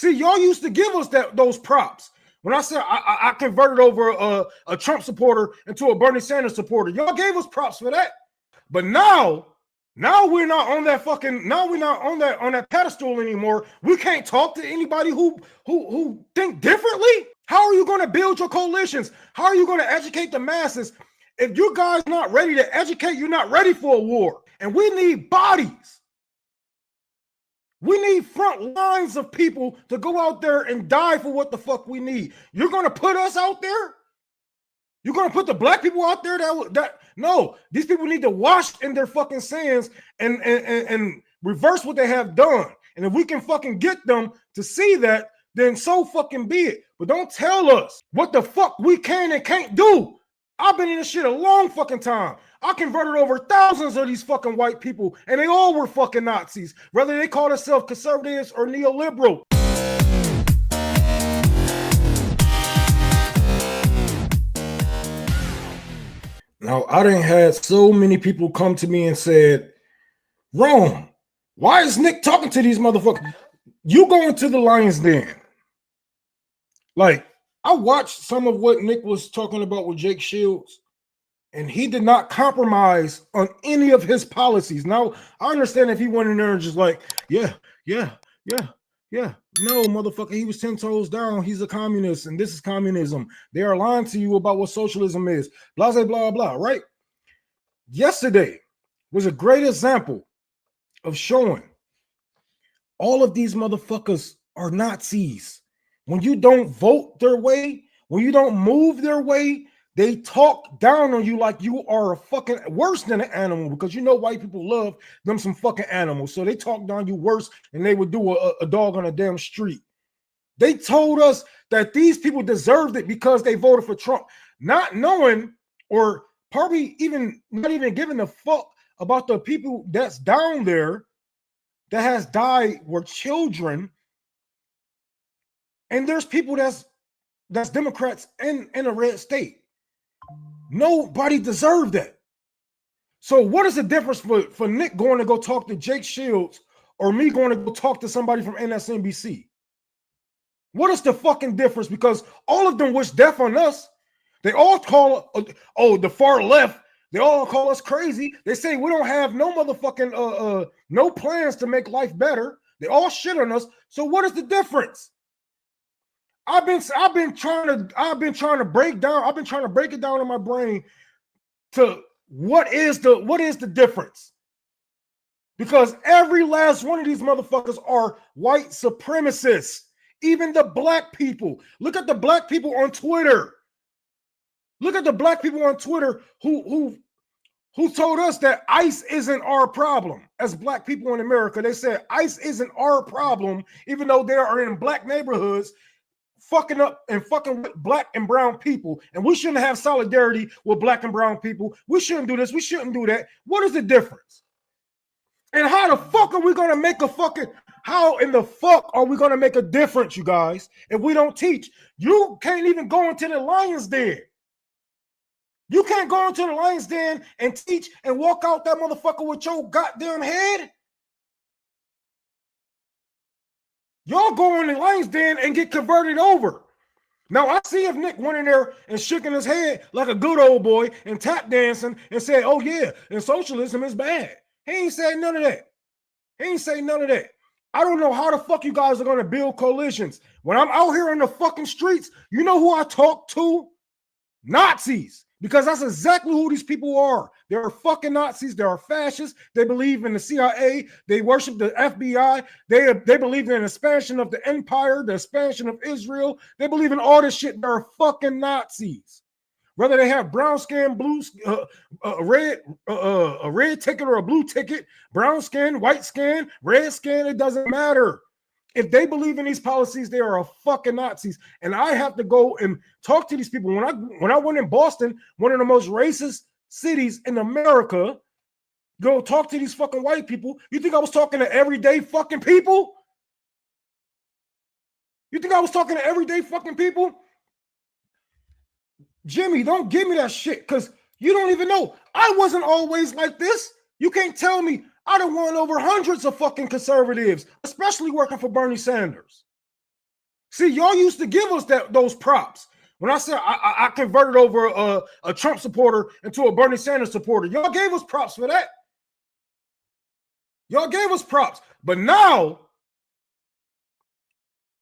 See, y'all used to give us those props. When I said I converted over a Trump supporter into a Bernie Sanders supporter, y'all gave us props for that. But now we're not on that fucking. Now we're not on that pedestal anymore. We can't talk to anybody who think differently. How are you going to build your coalitions? How are you going to educate the masses? If you guys not ready to educate, you're not ready for a war. And we need bodies. We need front lines of people to go out there and die for what the fuck we need. You're going to put us out there? You're going to put the black people out there that no, these people need to wash in their fucking sins and reverse what they have done. And if we can fucking get them to see that, then so fucking be it. But don't tell us what the fuck we can and can't do. I've been in this shit a long fucking time. I converted over thousands of these fucking white people, and they all were fucking Nazis, whether they call themselves conservatives or neoliberal. Now, I done had so many people come to me and said, Rome, why is Nick talking to these motherfuckers? You going to the Lion's Den. Like, I watched some of what Nick was talking about with Jake Shields, and he did not compromise on any of his policies. Now, I understand if he went in there and just like, yeah. No, motherfucker, he was 10 toes down. He's a communist, and this is communism. They are lying to you about what socialism is. Blah, blah, blah, blah, right? Yesterday was a great example of showing all of these motherfuckers are Nazis. When you don't vote their way, when you don't move their way, they talk down on you like you are a fucking worse than an animal, because you know white people love them some fucking animals. So they talk down you worse than they would do a dog on a damn street. They told us that these people deserved it because they voted for Trump, not knowing, or probably even not even giving a fuck about the people that's down there that has died were children. And there's people that's Democrats in a red state. Nobody deserved that. So what is the difference for Nick going to go talk to Jake Shields or me going to go talk to somebody from MSNBC? What is the fucking difference? Because all of them wish death on us. They all call, the far left, they all call us crazy. They say we don't have no motherfucking, no plans to make life better. They all shit on us. So what is the difference? I've been trying to break it down in my brain to what is the difference? Because every last one of these motherfuckers are white supremacists. Even the black people. Look at the black people on Twitter. Look at the black people on Twitter who told us that ICE isn't our problem. As black people in America, they said ICE isn't our problem, even though they are in black neighborhoods fucking up and fucking with black and brown people. And we shouldn't have solidarity with black and brown people. We shouldn't do this. We shouldn't do that. What is the difference? And how the fuck are we going to make how in the fuck are we going to make a difference, you guys, if we don't teach? You can't even go into the Lion's Den. You can't go into the Lion's Den and teach and walk out that motherfucker with your goddamn head. Y'all go in the Lion's Den and get converted over. Now, I see if Nick went in there and shaking his head like a good old boy and tap dancing and said, oh yeah, and socialism is bad. He ain't say none of that. He ain't say none of that. I don't know how the fuck you guys are going to build coalitions. When I'm out here in the fucking streets, you know who I talk to? Nazis. Because that's exactly who these people are. They're fucking Nazis. They are fascists. They believe in the CIA. They worship the FBI. They believe in the expansion of the empire, the expansion of Israel. They believe in all this shit. They're fucking Nazis. Whether they have brown skin, a red ticket or a blue ticket, brown skin, white skin, red skin, it doesn't matter. If they believe in these policies, they are a fucking Nazis. And I have to go and talk to these people. When I went in Boston, one of the most racist cities in America, go talk to these fucking white people. You think I was talking to everyday fucking people? You think I was talking to everyday fucking people? Jimmy, don't give me that shit, because you don't even know. I wasn't always like this. You can't tell me. I done won over hundreds of fucking conservatives, especially working for Bernie Sanders. See, y'all used to give us those props. When I said I converted over a Trump supporter into a Bernie Sanders supporter, y'all gave us props for that. Y'all gave us props. But now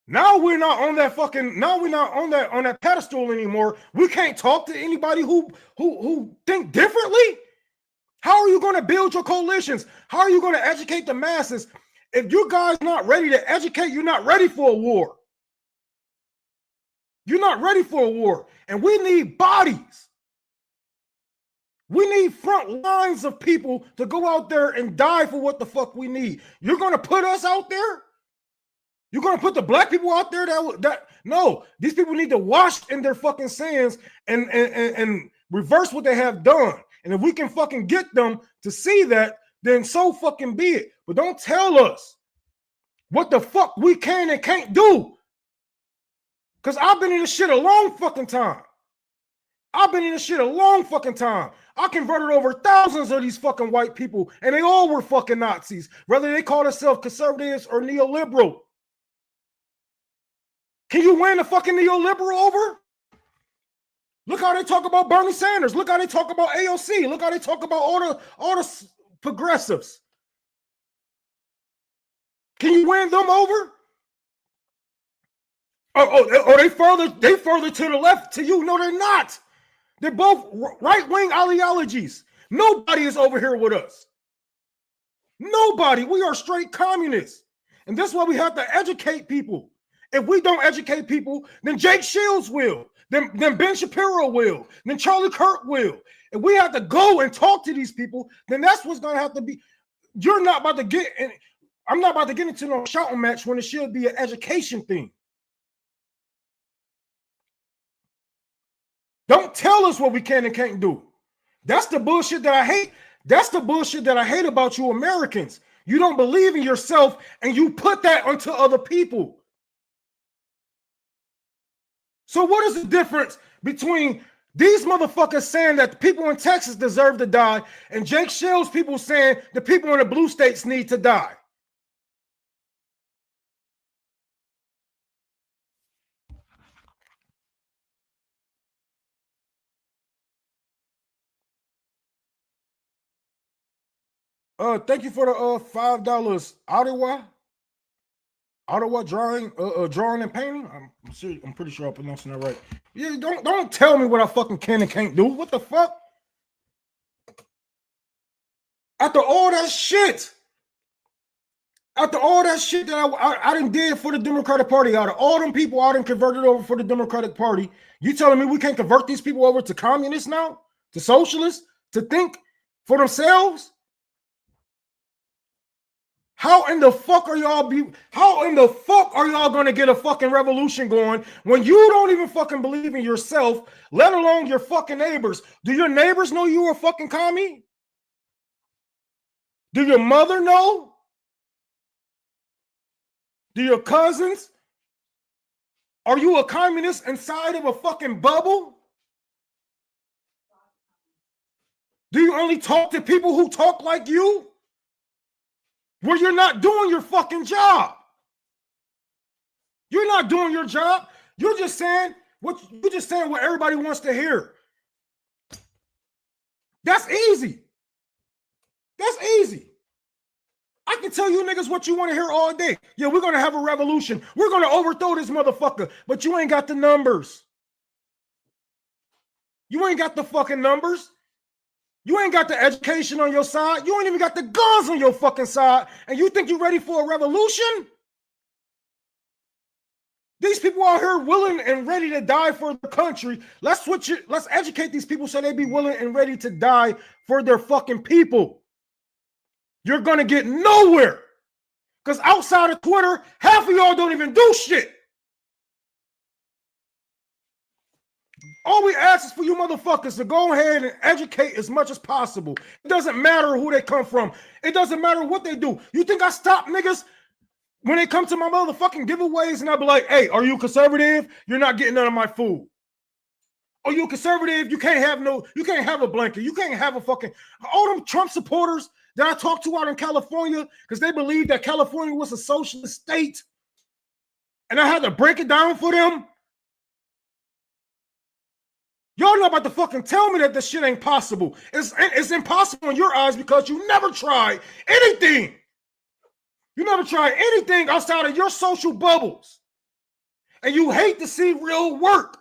we're not on that fucking, now we're not on that pedestal anymore. We can't talk to anybody who think differently. How are you going to build your coalitions? How are you going to educate the masses? If you guys not ready to educate, you're not ready for a war. You're not ready for a war. And we need bodies. We need front lines of people to go out there and die for what the fuck we need. You're going to put us out there? You're going to put the black people out there that no, these people need to wash in their fucking sins and reverse what they have done. And if we can fucking get them to see that, then so fucking be it. But don't tell us what the fuck we can and can't do. Because I've been in this shit a long fucking time. I converted over thousands of these fucking white people, and they all were fucking Nazis, whether they call themselves conservatives or neoliberal. Can you win a fucking neoliberal over? Look how they talk about Bernie Sanders. Look how they talk about AOC. Look how they talk about all the progressives. Can you win them over? Oh, they further to the left to you. No, they're not. They're both right-wing ideologies. Nobody is over here with us. Nobody. We are straight communists. And that's why we have to educate people. If we don't educate people, then Jake Shields will. Then Ben Shapiro will. Then Charlie Kirk will. If we have to go and talk to these people, then that's what's going to have to be. You're not about to get in. I'm not about to get into no shouting match when it should be an education thing. Don't tell us what we can and can't do. That's the bullshit that I hate. That's the bullshit that I hate about you Americans. You don't believe in yourself and you put that onto other people. So what is the difference between these motherfuckers saying that the people in Texas deserve to die and Jake Shields people saying the people in the blue states need to die? Thank you for the $5 Ottawa drawing and painting. I'm pretty sure I'm pronouncing that right. Yeah, don't tell me what I fucking can and can't do. What the fuck? After all that shit that I done did for the Democratic Party, out of all them people I done converted over for the Democratic Party, you telling me we can't convert these people over to communists now, to socialists, to think for themselves? How in the fuck are y'all gonna get a fucking revolution going when you don't even fucking believe in yourself, let alone your fucking neighbors? Do your neighbors know you are a fucking commie? Do your mother know? Do your cousins? Are you a communist inside of a fucking bubble? Do you only talk to people who talk like you? Where you're not doing your fucking job. You're not doing your job. You're just saying what everybody wants to hear. That's easy. That's easy. I can tell you niggas what you want to hear all day. Yeah, we're going to have a revolution. We're going to overthrow this motherfucker. But you ain't got the numbers. You ain't got the fucking numbers. You ain't got the education on your side. You ain't even got the guns on your fucking side. And you think you're ready for a revolution? These people out here willing and ready to die for the country. Let's switch it. Let's educate these people so they be willing and ready to die for their fucking people. You're going to get nowhere. Because outside of Twitter, half of y'all don't even do shit. All we ask is for you motherfuckers to go ahead and educate as much as possible. It doesn't matter who they come from. It doesn't matter what they do. You think I stop niggas when they come to my motherfucking giveaways and I be like, hey, are you conservative? You're not getting none of my food. Are you conservative? You can't have a blanket. You can't have a fucking, all them Trump supporters that I talked to out in California because they believe that California was a socialist state. and I had to break it down for them. Y'all not about to fucking tell me that this shit ain't possible. It's impossible in your eyes because you never tried anything. You never tried anything outside of your social bubbles. And you hate to see real work.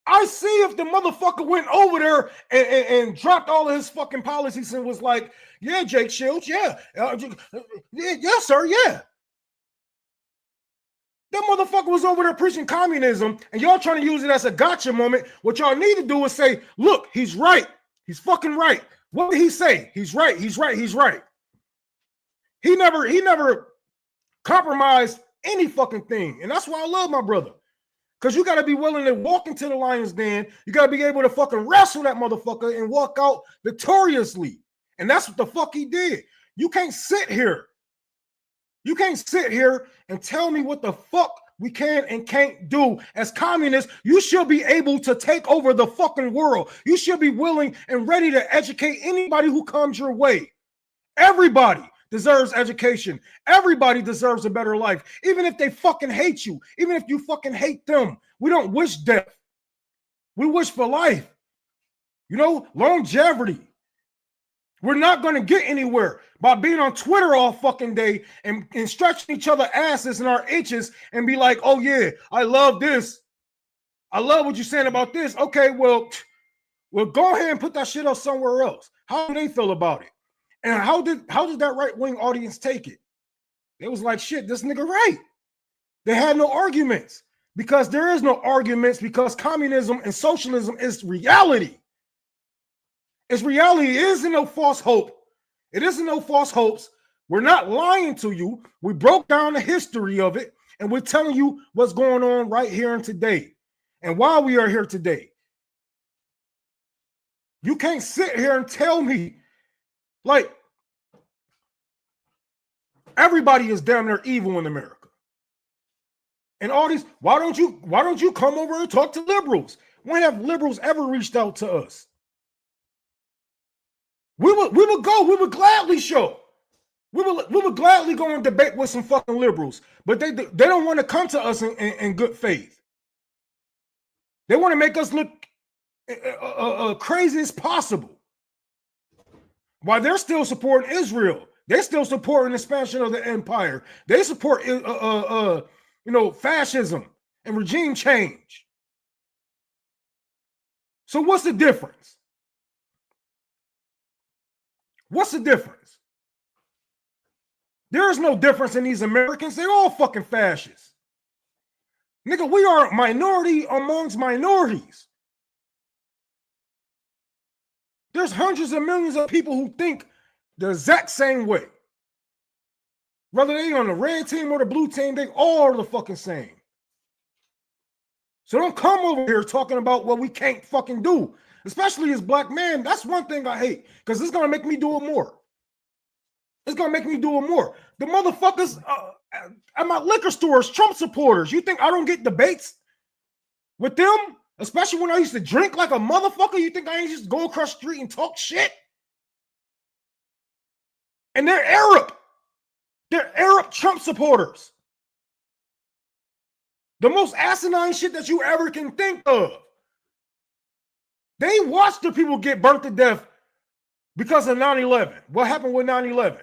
I see if the motherfucker went over there and dropped all of his fucking policies and was like, yeah, Jake Shields, yeah. Yes, sir, yeah. That motherfucker was over there preaching communism, and y'all trying to use it as a gotcha moment. What y'all need to do is say, look, he's right. He's fucking right. What did he say? He's right. He's right. He's right. He never compromised any fucking thing. And that's why I love my brother. Because you got to be willing to walk into the lion's den. You got to be able to fucking wrestle that motherfucker and walk out victoriously. And that's what the fuck he did. You can't sit here. You can't sit here and tell me what the fuck we can and can't do. As communists, you should be able to take over the fucking world. You should be willing and ready to educate anybody who comes your way. Everybody deserves education. Everybody deserves a better life. Even if they fucking hate you. Even if you fucking hate them. We don't wish death. We wish for life. You know, longevity. We're not going to get anywhere by being on Twitter all fucking day and stretching each other asses and our itches and be like, oh yeah, I love this. I love what you're saying about this. Okay, well, go ahead and put that shit up somewhere else. How do they feel about it? And how did that right-wing audience take it? It was like, shit, this nigga right. They had no arguments because there is no arguments because communism and socialism is reality. It's reality. It isn't no false hope. It isn't no false hopes. We're not lying to you. We broke down the history of it, and we're telling you what's going on right here and today. And why we are here today. You can't sit here and tell me, like, everybody is damn near evil in America. And all these, why don't you come over and talk to liberals? When have liberals ever reached out to us? We would gladly show. We would gladly go and debate with some fucking liberals, but they don't want to come to us in good faith. They want to make us look crazy as possible. While they're still supporting Israel, they're still supporting the expansion of the empire. They support fascism and regime change. So what's the difference? What's the difference? There is no difference in these Americans. They're all fucking fascists. Nigga, we are a minority amongst minorities. There's hundreds of millions of people who think the exact same way. Whether they on the red team or the blue team, they all are the fucking same. So don't come over here talking about what we can't fucking do. Especially as black man, that's one thing I hate. Because it's going to make me do it more. It's going to make me do it more. The motherfuckers at my liquor stores, Trump supporters, you think I don't get debates with them? Especially when I used to drink like a motherfucker, you think I ain't just go across the street and talk shit? And they're Arab. They're Arab Trump supporters. The most asinine shit that you ever can think of. They watched the people get burnt to death because of 9/11. What happened with 9/11?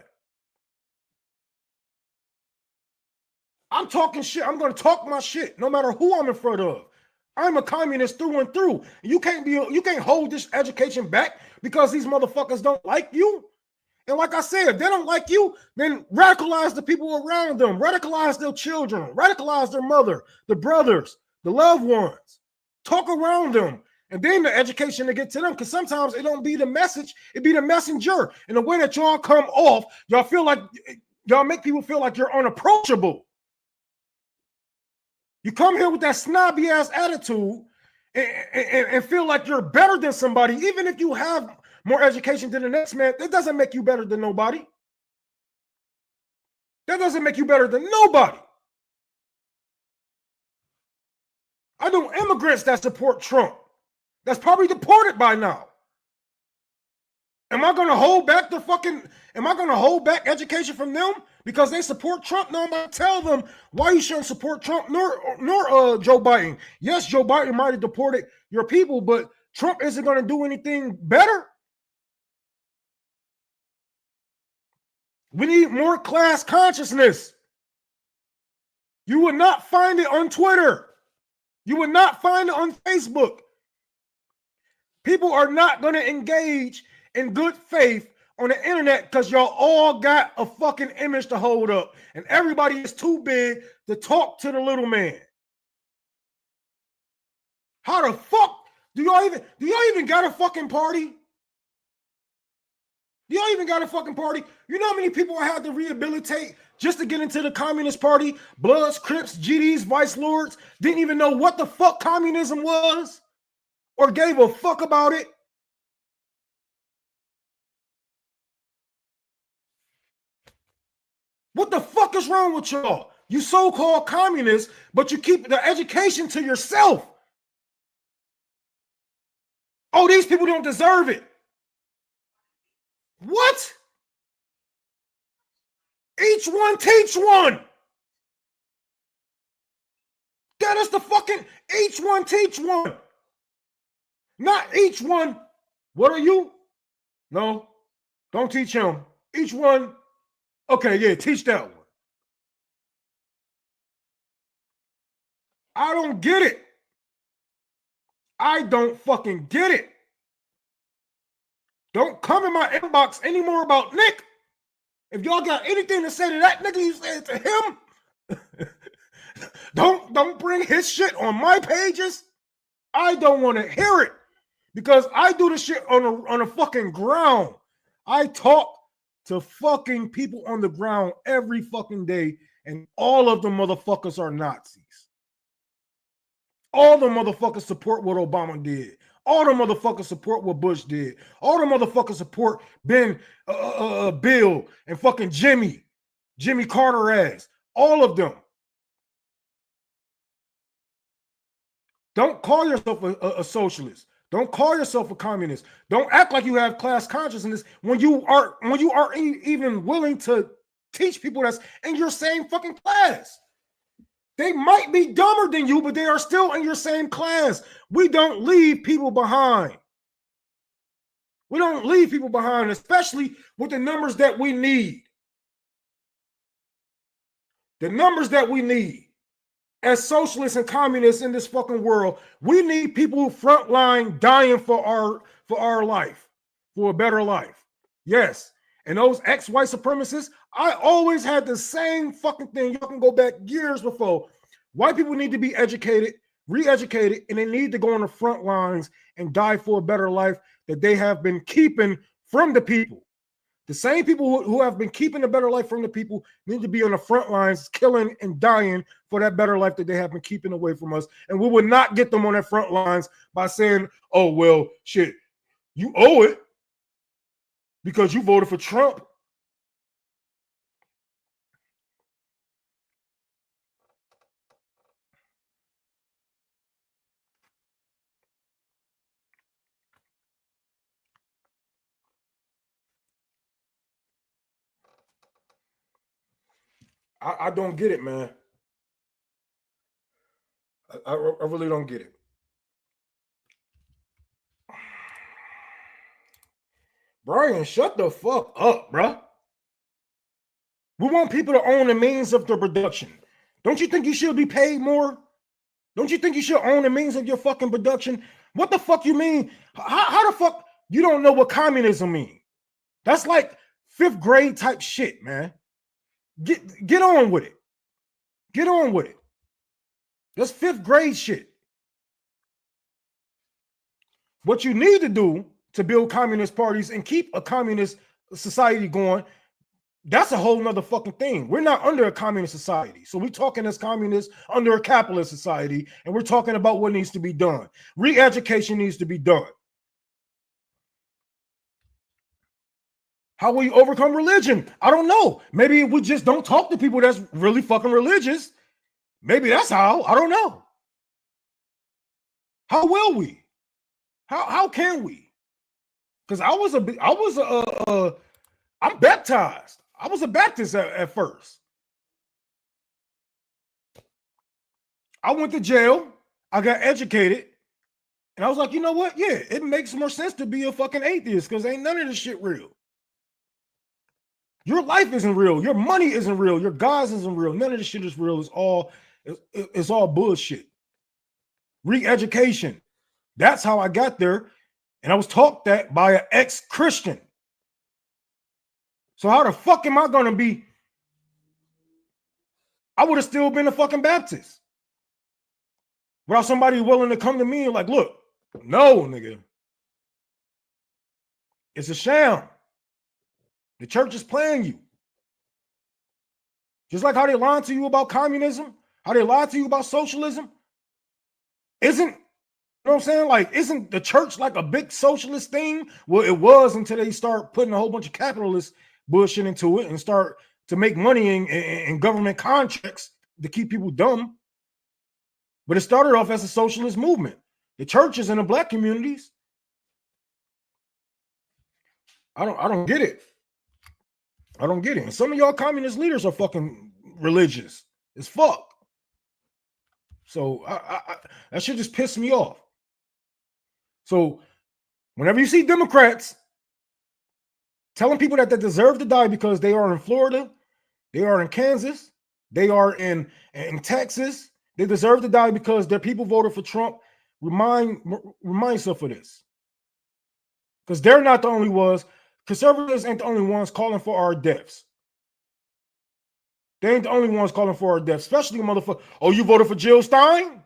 I'm talking shit. I'm going to talk my shit no matter who I'm in front of. I'm a communist through and through. You can't hold this education back because these motherfuckers don't like you. And like I said, if they don't like you, then radicalize the people around them. Radicalize their children. Radicalize their mother, the brothers, the loved ones. Talk around them. And then the education to get to them, because sometimes it don't be the message, it be the messenger. And the way that y'all come off, y'all make people feel like you're unapproachable. You come here with that snobby ass attitude and feel like you're better than somebody, even if you have more education than the next man. That doesn't make you better than nobody. That doesn't make you better than nobody. I know immigrants that support Trump. That's probably deported by now. Am I going to hold back am I going to hold back education from them because they support Trump? No, I'm going to tell them why you shouldn't support Trump nor Joe Biden. Yes, Joe Biden might have deported your people, but Trump isn't going to do anything better. We need more class consciousness. You would not find it on Twitter. You would not find it on Facebook. People are not going to engage in good faith on the internet because y'all all got a fucking image to hold up, and everybody is too big to talk to the little man. How the fuck do y'all even got a fucking party? Do y'all even got a fucking party? You know how many people I had to rehabilitate just to get into the Communist Party? Bloods, Crips, GDs, Vice Lords, didn't even know what the fuck communism was or gave a fuck about it. What the fuck is wrong with y'all? You so-called communists, but you keep the education to yourself. Oh, these people don't deserve it. What? Each one teach one. That is the fucking each one teach one. Not each one. What are you? No, don't teach him. Each one. Okay, yeah, teach that one. I don't get it. I don't fucking get it. Don't come in my inbox anymore about Nick. If y'all got anything to say to that nigga, you say it to him. Don't bring his shit on my pages. I don't want to hear it because I do the shit on the fucking ground. I talk to fucking people on the ground every fucking day, and all of the motherfuckers are Nazis. All the motherfuckers support what Obama did. All the motherfuckers support what Bush did. All the motherfuckers support Bill and fucking Jimmy Carter ass. All of them. Don't call yourself a socialist. Don't call yourself a communist. Don't act like you have class consciousness when you aren't even willing to teach people that's in your same fucking class. They might be dumber than you, but they are still in your same class. We don't leave people behind. We don't leave people behind, especially with the numbers that we need. The numbers that we need. As socialists and communists in this fucking world, we need people frontline dying for our life, for a better life. Yes. And those ex-white supremacists, I always had the same fucking thing. Y'all can go back years before. White people need to be educated, re-educated, and they need to go on the front lines and die for a better life that they have been keeping from the people. The same people who have been keeping a better life from the people need to be on the front lines, killing and dying for that better life that they have been keeping away from us. And we would not get them on their front lines by saying, oh, well, shit, you owe it because you voted for Trump. I don't get it, man. I really don't get it. Brian, shut the fuck up, bro. We want people to own the means of the production. Don't you think you should be paid more? Don't you think you should own the means of your fucking production? What the fuck you mean? How the fuck you don't know what communism means? That's like 5th grade type shit, man. Get on with it. Get on with it. That's 5th grade shit. What you need to do to build communist parties and keep a communist society going, that's a whole nother fucking thing. We're not under a communist society. So we're talking as communists under a capitalist society, and we're talking about what needs to be done. Re-education needs to be done. How will you overcome religion? I don't know. Maybe we just don't talk to people that's really fucking religious. Maybe that's how. I don't know. How will we? How can we? Because I'm baptized. I was a Baptist at first. I went to jail. I got educated. And I was like, you know what? Yeah, it makes more sense to be a fucking atheist because ain't none of this shit real. Your life isn't real. Your money isn't real. Your gods isn't real. None of this shit is real. It's all bullshit. Re-education. That's how I got there. And I was taught that by an ex-Christian. So how the fuck am I going to be? I would have still been a fucking Baptist. Without somebody willing to come to me and like, look, no, nigga. It's a sham. The church is playing you. Just like how they lied to you about communism, how they lied to you about socialism. You know what I'm saying? Like, isn't the church like a big socialist thing? Well, it was until they start putting a whole bunch of capitalist bullshit into it and start to make money in government contracts to keep people dumb. But it started off as a socialist movement. The churches in the black communities. I don't get it. I don't get it. And some of y'all communist leaders are fucking religious as fuck. So that shit just pissed me off. So whenever you see Democrats telling people that they deserve to die because they are in Florida, they are in Kansas, they are in Texas, they deserve to die because their people voted for Trump, remind yourself of this. Because they're not the only ones. Conservatives ain't the only ones calling for our deaths. They ain't the only ones calling for our deaths, especially motherfucker. Oh, you voted for Jill Stein?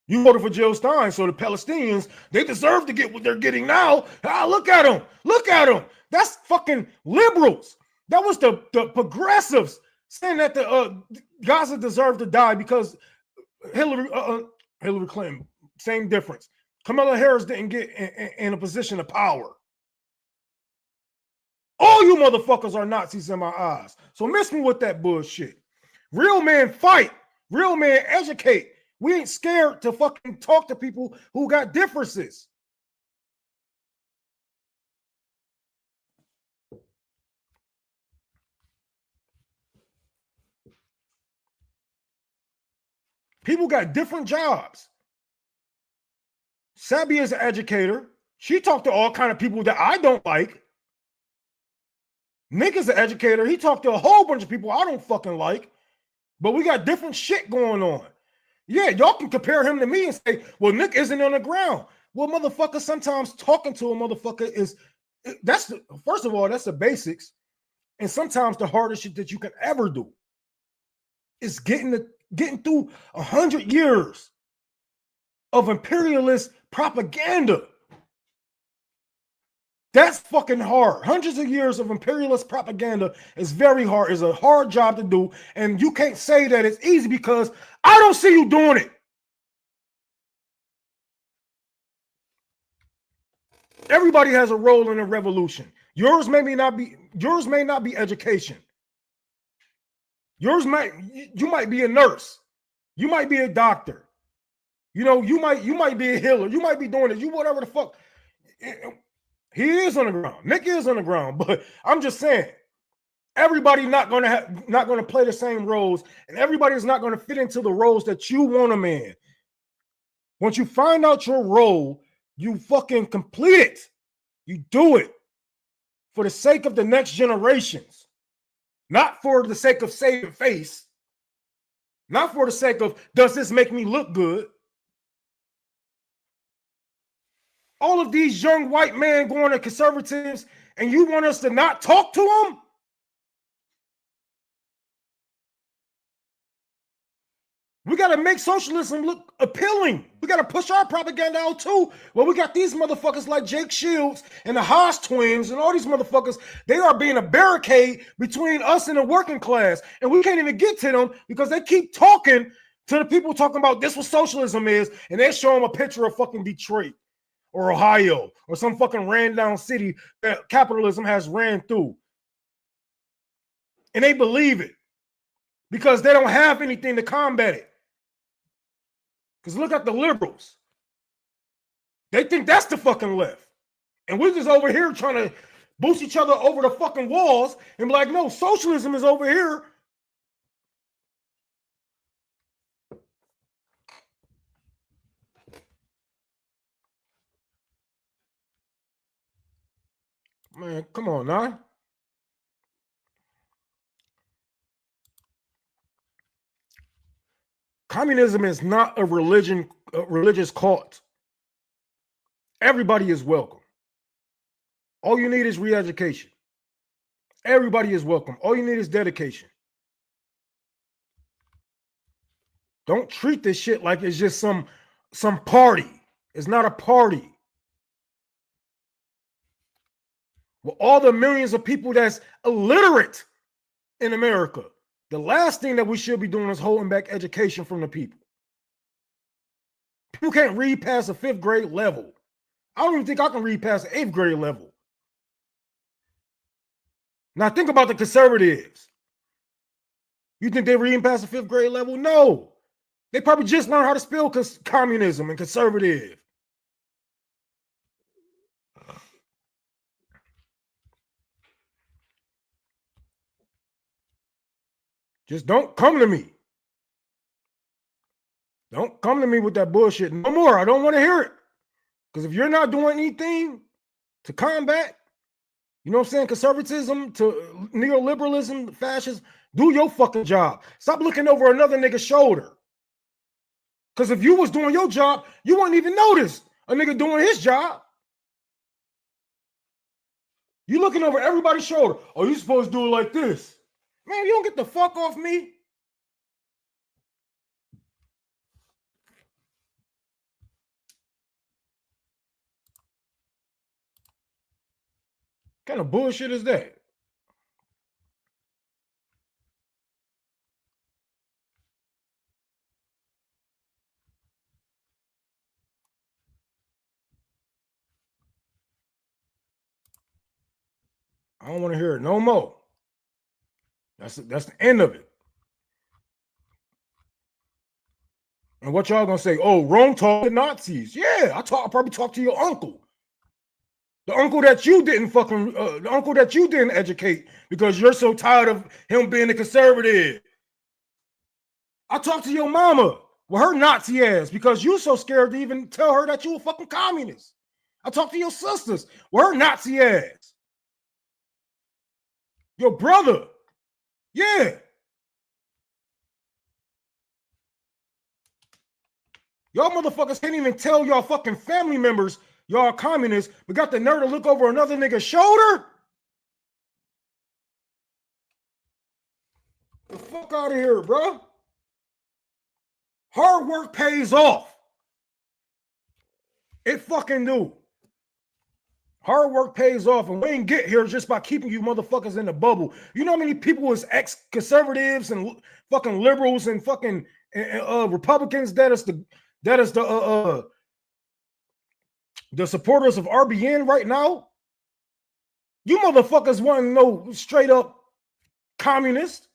You voted for Jill Stein, so the Palestinians, they deserve to get what they're getting now. Ah, look at them. Look at them. That's fucking liberals. That was the progressives saying that the Gaza deserved to die because Hillary Clinton, same difference. Kamala Harris didn't get in a position of power. All you motherfuckers are Nazis in my eyes. So miss me with that bullshit. Real men fight. Real men educate. We ain't scared to fucking talk to people who got differences. People got different jobs. Sabi is an educator. She talked to all kind of people that I don't like. Nick is an educator. He talked to a whole bunch of people I don't fucking like. But we got different shit going on. Yeah, y'all can compare him to me and say, well, Nick isn't on the ground. Well, motherfucker, sometimes talking to a motherfucker first of all, that's the basics. And sometimes the hardest shit that you can ever do is getting through 100 years of imperialist propaganda. That's fucking hard. Hundreds of years of imperialist propaganda is very hard. It's a hard job to do. And you can't say that it's easy because I don't see you doing it. Everybody has a role in a revolution. Yours may not be education. You might be a nurse. You might be a doctor. You know, you might be a healer. You might be doing it. You whatever the fuck. He is on the ground. Nick is on the ground, but I'm just saying, everybody not gonna play the same roles, and everybody's not gonna fit into the roles that you want them in. Once you find out your role, you fucking complete it. You do it for the sake of the next generations, not for the sake of saving face, not for the sake of does this make me look good. All of these young white men going to conservatives, and you want us to not talk to them? We got to make socialism look appealing. We got to push our propaganda out too. Well, we got these motherfuckers like Jake Shields and the Haas twins and all these motherfuckers. They are being a barricade between us and the working class. And we can't even get to them because they keep talking to the people talking about this what socialism is. And they show them a picture of fucking Detroit or Ohio or some fucking ran down city that capitalism has ran through. And they believe it because they don't have anything to combat it. Because look at the liberals. They think that's the fucking left. And we're just over here trying to boost each other over the fucking walls and be like, no, socialism is over here. Man, come on now. Communism is not a religious cult. Everybody is welcome. All you need is re-education. Everybody is welcome. All you need is dedication. Don't treat this shit like it's just some party. It's not a party. With all the millions of people that's illiterate in America, the last thing that we should be doing is holding back education from the people. People can't read past a 5th grade level. I don't even think I can read past the 8th grade level. Now think about the conservatives. You think they're reading past the 5th grade level? No. They probably just learned how to spell communism and conservative. Just don't come to me. Don't come to me with that bullshit no more. I don't want to hear it. Because if you're not doing anything to combat, you know what I'm saying, conservatism, to neoliberalism, fascism, do your fucking job. Stop looking over another nigga's shoulder. Because if you was doing your job, you wouldn't even notice a nigga doing his job. You looking over everybody's shoulder. Oh, you supposed to do it like this. Man, you don't get the fuck off me. What kind of bullshit is that? I don't want to hear it no more. That's the end of it. And what y'all gonna say? Oh, Rome taught the Nazis. Yeah, I probably talked to your uncle. The uncle that you didn't the uncle that you didn't educate because you're so tired of him being a conservative. I talked to your mama with her Nazi ass because you so scared to even tell her that you a fucking communist. I talked to your sisters with her Nazi ass. Your brother. Yeah. Y'all motherfuckers can't even tell y'all fucking family members y'all communists, but got the nerve to look over another nigga's shoulder? The fuck out of here, bro. Hard work pays off. It fucking do. Hard work pays off, and we ain't get here just by keeping you motherfuckers in the bubble. You know how many people is ex-conservatives and fucking liberals and fucking Republicans that is the supporters of RBN right now? You motherfuckers want to know straight up communist.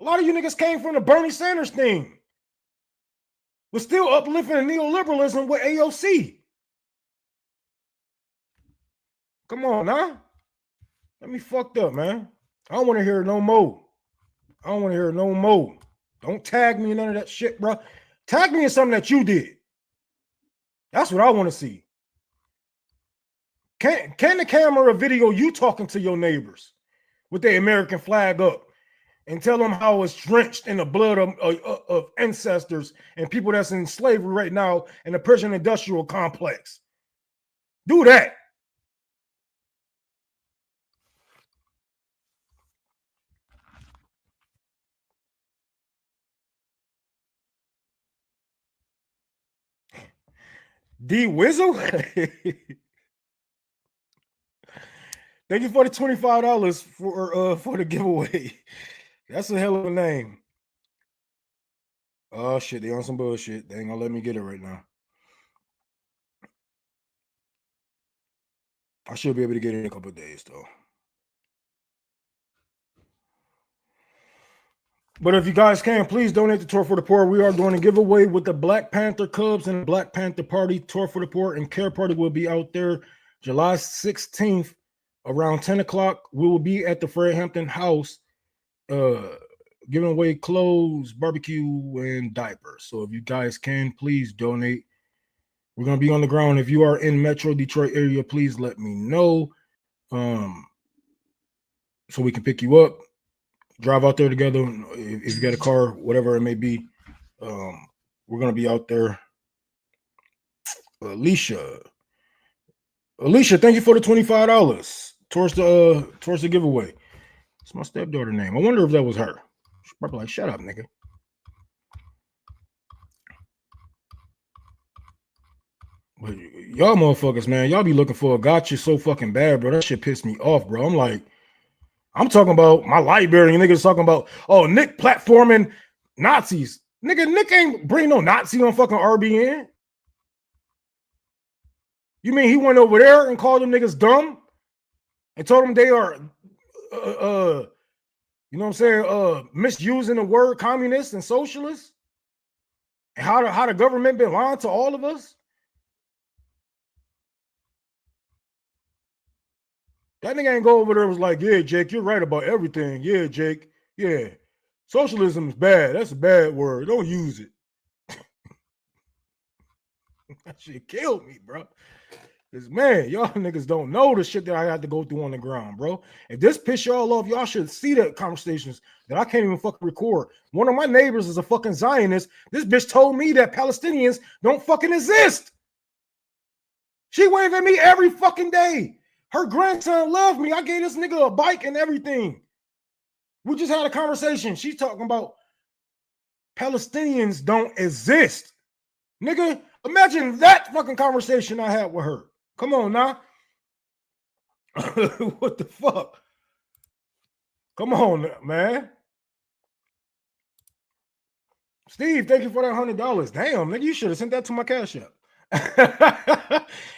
A lot of you niggas came from the Bernie Sanders thing. We're still uplifting neoliberalism with AOC. Come on now. Let me fucked up, man. I don't want to hear no more. I don't want to hear no more. Don't tag me in none of that shit, bro. Tag me in something that you did. That's what I want to see. Can the camera video you talking to your neighbors with the American flag up and tell them how it's drenched in the blood of ancestors and people that's in slavery right now in the prison industrial complex? Do that. D Wizzle? Thank you for the $25 for the giveaway. That's a hell of a name. Oh shit, they on some bullshit. They ain't gonna let me get it right now. I should be able to get it in a couple of days though. But if you guys can, please donate to Tour for the Poor. We are doing a giveaway with the Black Panther Cubs and the Black Panther Party. Tour for the Poor and Care Party will be out there July 16th, around 10 o'clock, we will be at the Fred Hampton House, giving away clothes, barbecue, and diapers. So if you guys can, please donate. We're going to be on the ground. If you are in Metro Detroit area, please let me know, so we can pick you up, drive out there together. If you got a car, whatever it may be, we're going to be out there. Alicia, thank you for the $25 towards the giveaway. It's my stepdaughter name. I wonder if that was her. She's probably like, shut up, nigga. But y'all motherfuckers, man, y'all be looking for a gotcha so fucking bad, bro. That shit pissed me off, bro. I'm like, I'm talking about my library, and niggas talking about, oh, Nick platforming Nazis. Nigga, Nick ain't bring no Nazi on fucking RBN. You mean he went over there and called them niggas dumb and told them they are, you know what I'm saying, misusing the word communist and socialist? And how the government been lying to all of us? That nigga ain't go over there and was like, yeah, Jake, you're right about everything. Yeah, Jake. Yeah. Socialism is bad. That's a bad word. Don't use it. That shit killed me, bro. Because, man, y'all niggas don't know the shit that I had to go through on the ground, bro. If this piss y'all off, y'all should see the conversations that I can't even fucking record. One of my neighbors is a fucking Zionist. This bitch told me that Palestinians don't fucking exist. She waved at me every fucking day. Her grandson loved me. I gave this nigga a bike and everything. We just had a conversation. She's talking about Palestinians don't exist. Nigga, imagine that fucking conversation I had with her. Come on now. What the fuck? Come on, man. Steve, thank you for that $100. Damn, nigga, you should have sent that to my Cash App.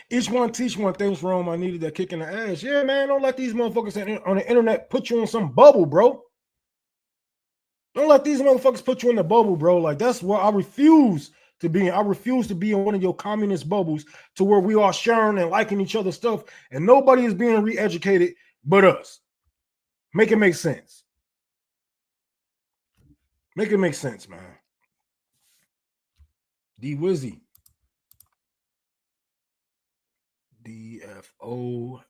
Each one teach one. Thanks, Rome. I needed that kick in the ass. Yeah, man, don't let these motherfuckers on the internet put you in some bubble, bro. Don't let these motherfuckers put you in the bubble, bro. Like, that's what I refuse to be in. I refuse to be in one of your communist bubbles to where we are sharing and liking each other's stuff and nobody is being re-educated but us. Make it make sense. Make it make sense, man. D Wizzy. DFOXYZ.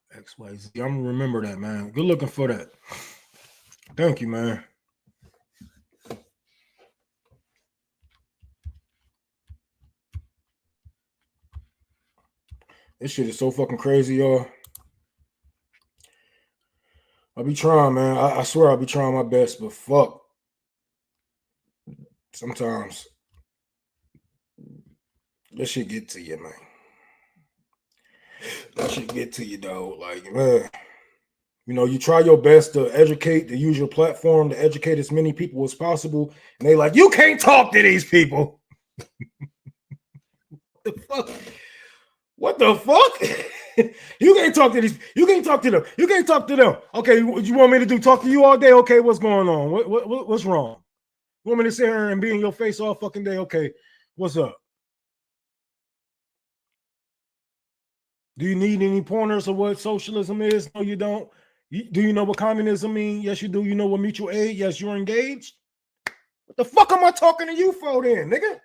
I'm gonna remember that, man. Good looking for that. Thank you, man. This shit is so fucking crazy, y'all. I'll be trying, man. I swear I'll be trying my best, but fuck. Sometimes that shit get to you, man. That shit get to you, though. Like, man, you know, you try your best to educate, to use your platform to educate as many people as possible, and they like, you can't talk to these people. What the fuck? What the fuck? You can't talk to these. You can't talk to them. You can't talk to them. Okay, what you want me to do? Talk to you all day? Okay, what's going on? What's wrong? You want me to sit here and be in your face all fucking day? Okay, what's up? Do you need any pointers of what socialism is? No, you don't. Do you know what communism means? Yes, you do. You know what mutual aid? Yes, you're engaged. What the fuck am I talking to you for then, nigga?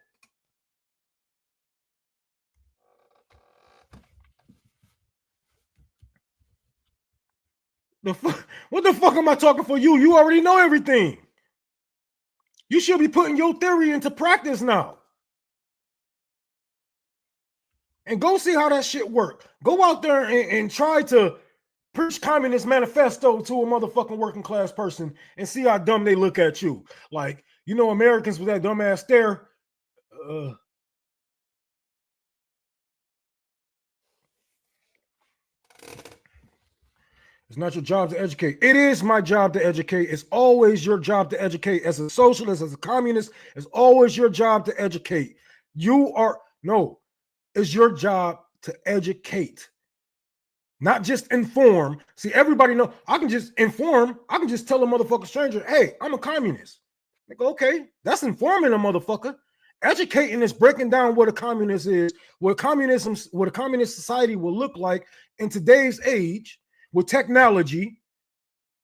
What the fuck am I talking for you? You already know everything. You should be putting your theory into practice now. And go see how that shit works. Go out there and try to preach Communist Manifesto to a motherfucking working class person and see how dumb they look at you. Like, you know, Americans with that dumbass stare. It's not your job to educate. It is my job to educate. It's always your job to educate. As a socialist, as a communist, it's always your job to educate. It's your job to educate, not just inform. See, everybody know I can just inform. I can just tell a motherfucker stranger, hey, I'm a communist. Like, okay, that's informing a motherfucker. Educating is breaking down what a communist is, what a communist society will look like in today's age with technology,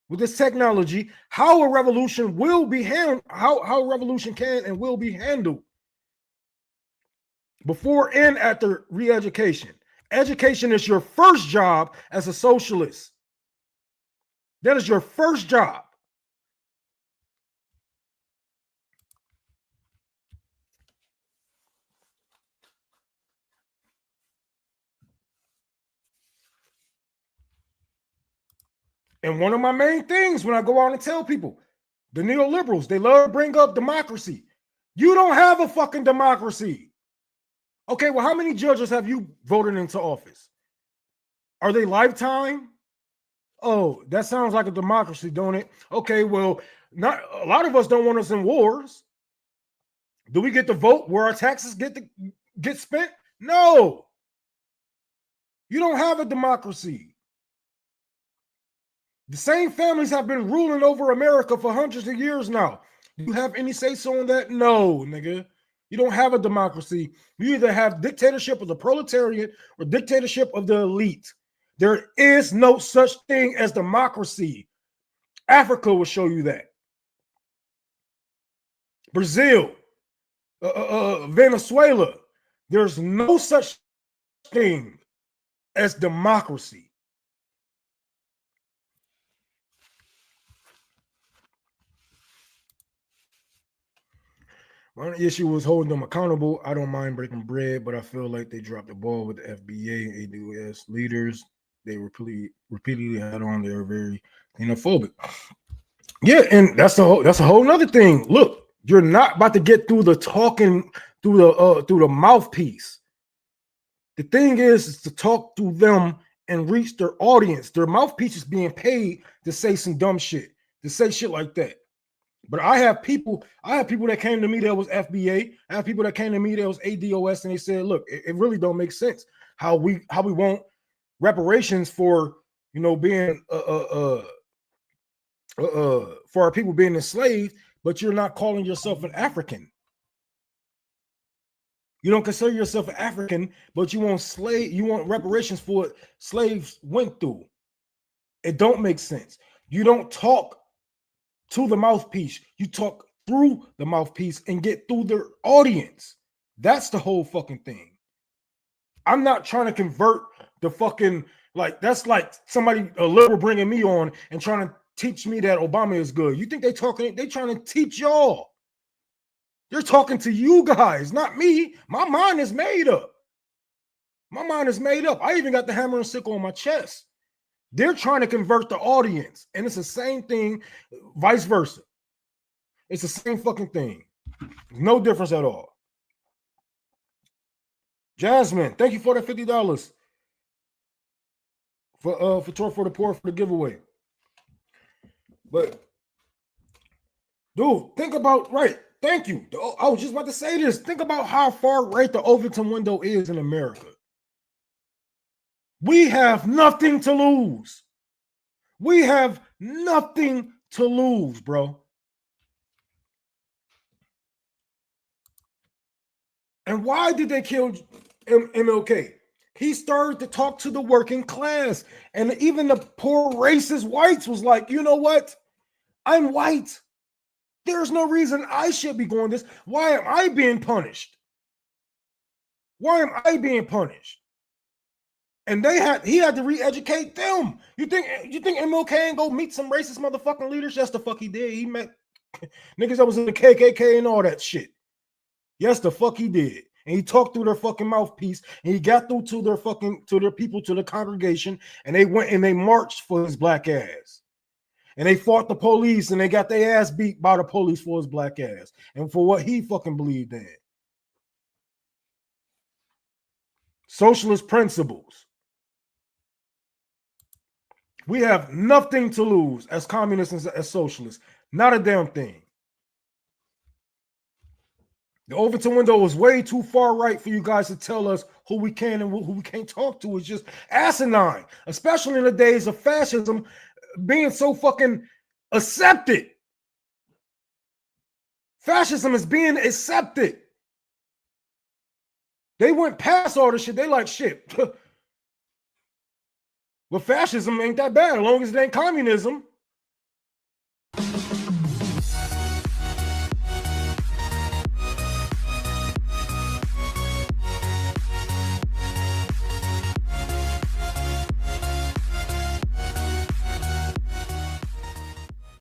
with this technology, how a revolution will be handled, how a revolution can and will be handled before and after re-education. Education is your first job as a socialist. That is your first job. And one of my main things when I go out and tell people, the neoliberals, they love to bring up democracy. You don't have a fucking democracy. Okay, well, how many judges have you voted into office? Are they lifetime? Oh, that sounds like a democracy, don't it? Okay, well, not a lot of us don't want us in wars. Do we get to vote where our taxes get spent? No. You don't have a democracy. The same families have been ruling over America for hundreds of years now. Do you have any say-so in that? No, nigga. You don't have a democracy. You either have dictatorship of the proletariat or dictatorship of the elite. There is no such thing as democracy. Africa will show you that. Brazil, Venezuela, there's no such thing as democracy. My issue was holding them accountable. I don't mind breaking bread, but I feel like they dropped the ball with the FBA and ADOS leaders. They repeatedly had on. They were very xenophobic. Yeah, and that's a whole nother thing. Look, you're not about to get through the talking through the mouthpiece. The thing is to talk to them and reach their audience. Their mouthpiece is being paid to say some dumb shit, to say shit like that. But I have people that came to me that was FBA. I have people that came to me that was ADOS, and they said, look, it really don't make sense how we want reparations for, you know, being for our people being enslaved, but you're not calling yourself an African. You don't consider yourself an African, but you want reparations for what slaves went through. It don't make sense. You don't talk to the mouthpiece. You talk through the mouthpiece and get through their audience. That's the whole fucking thing. I'm not trying to convert the fucking, like, that's like somebody, a liberal bringing me on and trying to teach me that Obama is good. You think they trying to teach y'all. They're talking to you guys, not me. My mind is made up. My mind is made up. I even got the hammer and sickle on my chest. They're trying to convert the audience, and it's the same thing, vice versa. It's the same fucking thing. No difference at all. Jasmine, thank you for the $50 for Tour for the Poor for the giveaway. But dude, think about right. Thank you. I was just about to say this. Think about how far right the Overton window is in America. We have nothing to lose. We have nothing to lose, bro. And why did they kill MLK? He started to talk to the working class. And even the poor racist whites was like, you know what? I'm white. There's no reason I should be going this. Why am I being punished? Why am I being punished? And he had to re-educate them. You think MLK ain't go meet some racist motherfucking leaders? Yes, the fuck he did. He met niggas that was in the KKK and all that shit. Yes, the fuck he did. And he talked through their fucking mouthpiece, and he got through to their people, to the congregation, and they went and they marched for his black ass. And they fought the police, and they got their ass beat by the police for his black ass and for what he fucking believed in. Socialist principles. We have nothing to lose as communists and as socialists. Not a damn thing. The Overton window was way too far right for you guys to tell us who we can and who we can't talk to. It's just asinine, especially in the days of fascism being so fucking accepted. Fascism is being accepted. They went past all this shit. They like, shit. Well, fascism ain't that bad as long as it ain't communism.